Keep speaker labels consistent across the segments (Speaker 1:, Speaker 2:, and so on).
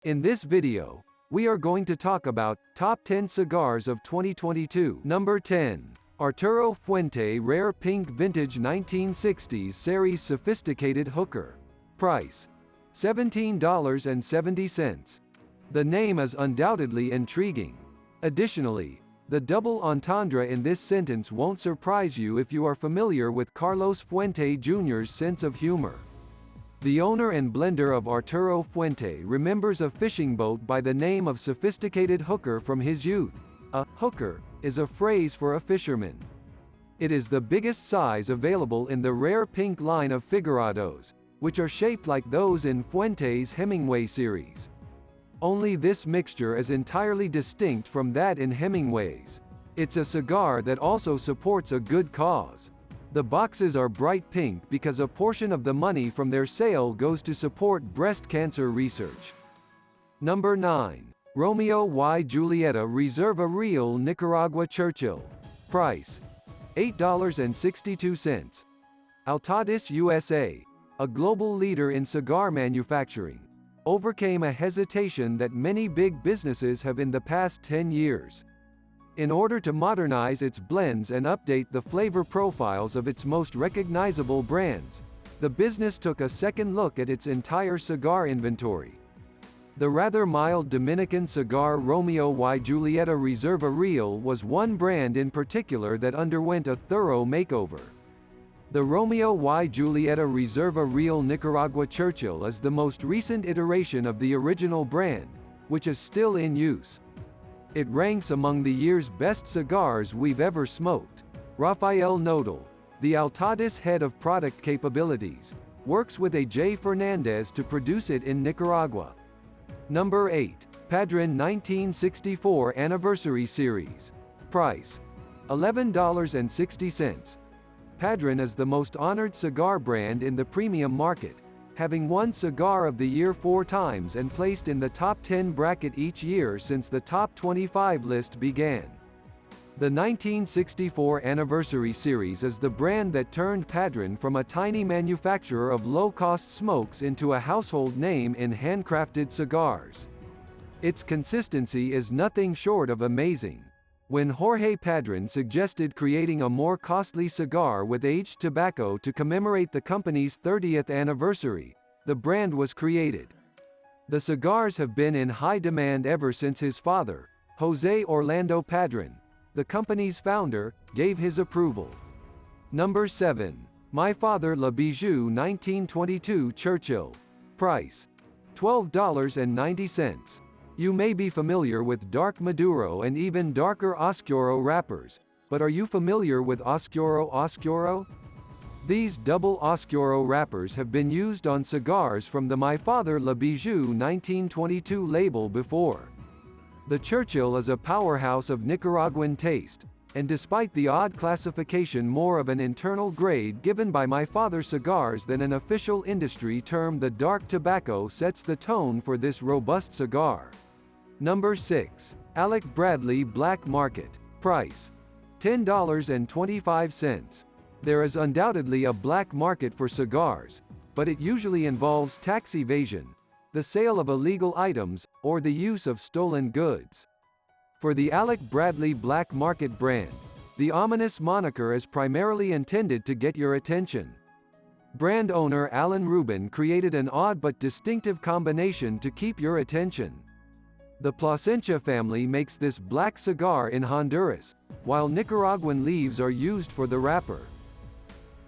Speaker 1: In this video, we are going to talk about Top 10 Cigars of 2022. Number 10. Arturo Fuente Rare Pink Vintage 1960s Serie Sophisticated Hooker. Price: $17.70. The name is undoubtedly intriguing. Additionally, the double entendre in this sentence won't surprise you if you are familiar with Carlos Fuente Jr.'s sense of humor. The owner and blender of Arturo Fuente remembers a fishing boat by the name of Sophisticated Hooker from his youth. A hooker is a phrase for a fisherman. It is the biggest size available in the rare pink line of figurados, which are shaped like those in Fuente's Hemingway series. Only this mixture is entirely distinct from that in Hemingway's. It's a cigar that also supports a good cause. The boxes are bright pink because a portion of the money from their sale goes to support breast cancer research. Number 9. Romeo y Julieta Reserva Real Nicaragua Churchill. Price: $8.62. Altadis USA, a global leader in cigar manufacturing, overcame a hesitation that many big businesses have in the past 10 years. In order to modernize its blends and update the flavor profiles of its most recognizable brands, the business took a second look at its entire cigar inventory. The rather mild Dominican cigar Romeo y Julieta Reserva Real was one brand in particular that underwent a thorough makeover. The Romeo y Julieta Reserva Real Nicaragua Churchill is the most recent iteration of the original brand, which is still in use. It ranks among the year's best cigars we've ever smoked. Rafael Nodal, the Altadis head of product capabilities, works with A.J. Fernandez to produce it in Nicaragua. Number 8. Padron 1964 Anniversary Series. Price: $11.60. Padron is the most honored cigar brand in the premium market, having won Cigar of the Year 4 times and placed in the top 10 bracket each year since the top 25 list began. The 1964 Anniversary Series is the brand that turned Padron from a tiny manufacturer of low-cost smokes into a household name in handcrafted cigars. Its consistency is nothing short of amazing. When Jorge Padron suggested creating a more costly cigar with aged tobacco to commemorate the company's 30th anniversary, the brand was created. The cigars have been in high demand ever since his father, Jose Orlando Padron, the company's founder, gave his approval. Number 7. My Father La Bijou 1922 Churchill. Price: $12.90. You may be familiar with dark Maduro and even darker Oscuro wrappers, but are you familiar with Oscuro Oscuro? These double Oscuro wrappers have been used on cigars from the My Father La Bijou 1922 label before. The Churchill is a powerhouse of Nicaraguan taste, and despite the odd classification more of an internal grade given by My Father Cigars than an official industry term, the dark tobacco sets the tone for this robust cigar. Number 6. Alec Bradley Black Market. Price: $10.25. There is undoubtedly a black market for cigars, but it usually involves tax evasion, the sale of illegal items, or the use of stolen goods. For the Alec Bradley Black Market brand, the ominous moniker is primarily intended to get your attention. Brand owner Alan Rubin created an odd but distinctive combination to keep your attention. The Plasencia family makes this black cigar in Honduras, while Nicaraguan leaves are used for the wrapper.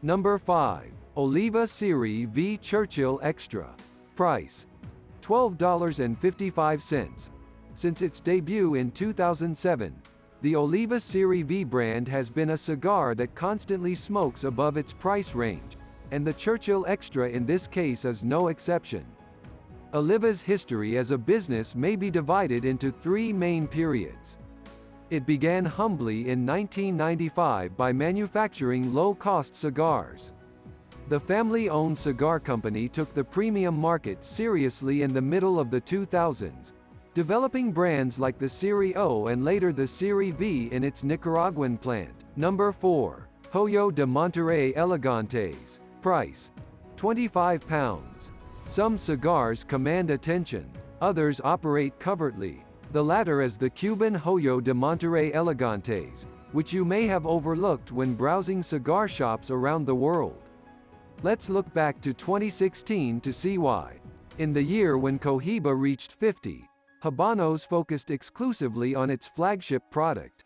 Speaker 1: Number 5. Oliva Serie V Churchill Extra. Price: $12.55. Since its debut in 2007, the Oliva Serie V brand has been a cigar that constantly smokes above its price range, and the Churchill Extra in this case is no exception. Oliva's history as a business may be divided into 3 main periods. It began humbly in 1995 by manufacturing low-cost cigars. The family-owned cigar company took the premium market seriously in the middle of the 2000s, developing brands like the Serie O and later the Serie V in its Nicaraguan plant. Number 4. Hoyo de Monterrey Elegantes. Price: £25. Some cigars command attention. Others operate covertly, the latter as the Cuban Hoyo de Monterrey Elegantes, which you may have overlooked when browsing cigar shops around the world. Let's look back to 2016 to see why. In the year when Cohiba reached 50, Habanos focused exclusively on its flagship product.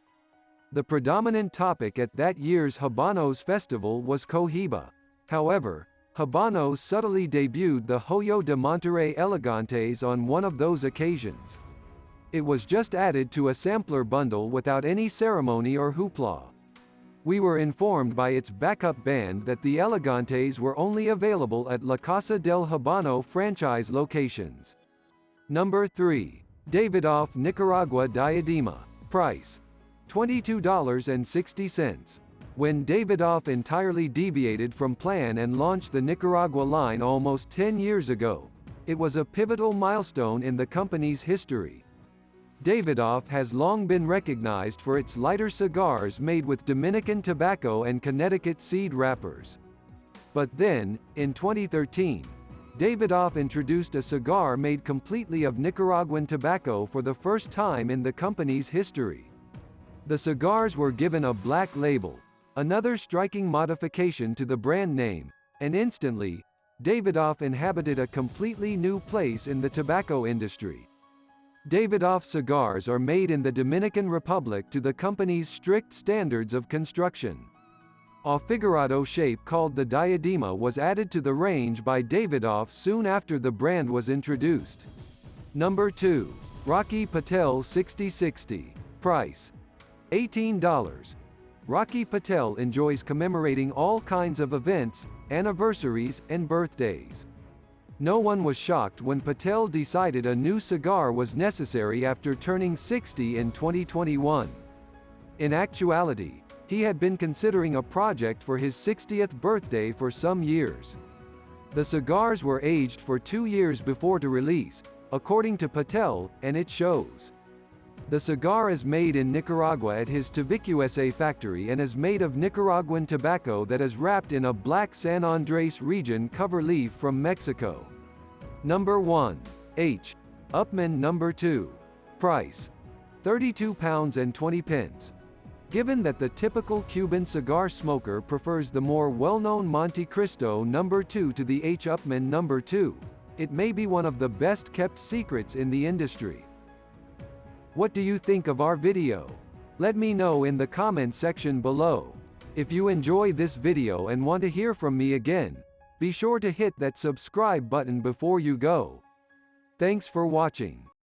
Speaker 1: The predominant topic at that year's Habanos festival was Cohiba. However, Habanos subtly debuted the Hoyo de Monterrey Elegantes on one of those occasions. It was just added to a sampler bundle without any ceremony or hoopla. We were informed by its backup band that the Elegantes were only available at La Casa del Habano franchise locations. Number 3. Davidoff Nicaragua Diadema. Price: $22.60. When Davidoff entirely deviated from plan and launched the Nicaragua line almost 10 years ago, it was a pivotal milestone in the company's history. Davidoff has long been recognized for its lighter cigars made with Dominican tobacco and Connecticut seed wrappers. But then, in 2013, Davidoff introduced a cigar made completely of Nicaraguan tobacco for the first time in the company's history. The cigars were given a black label, another striking modification to the brand name, and instantly, Davidoff inhabited a completely new place in the tobacco industry. Davidoff cigars are made in the Dominican Republic to the company's strict standards of construction. A figurado shape called the Diadema was added to the range by Davidoff soon after the brand was introduced. Number 2. Rocky Patel 6060. Price: $18. Rocky Patel enjoys commemorating all kinds of events, anniversaries, and birthdays. No one was shocked when Patel decided a new cigar was necessary after turning 60 in 2021. In actuality, he had been considering a project for his 60th birthday for some years. The cigars were aged for 2 years before to release, according to Patel, and it shows. The cigar is made in Nicaragua at his Tabique factory and is made of Nicaraguan tobacco that is wrapped in a black San Andres region cover leaf from Mexico. Number 1. Upmann No. 2. Price: £32.20. Given that the typical Cuban cigar smoker prefers the more well-known Monte Cristo No. 2 to the Upmann No. 2, it may be one of the best-kept secrets in the industry. What do you think of our video? Let me know in the comments section below. If you enjoy this video and want to hear from me again, be sure to hit that subscribe button before you go. Thanks for watching.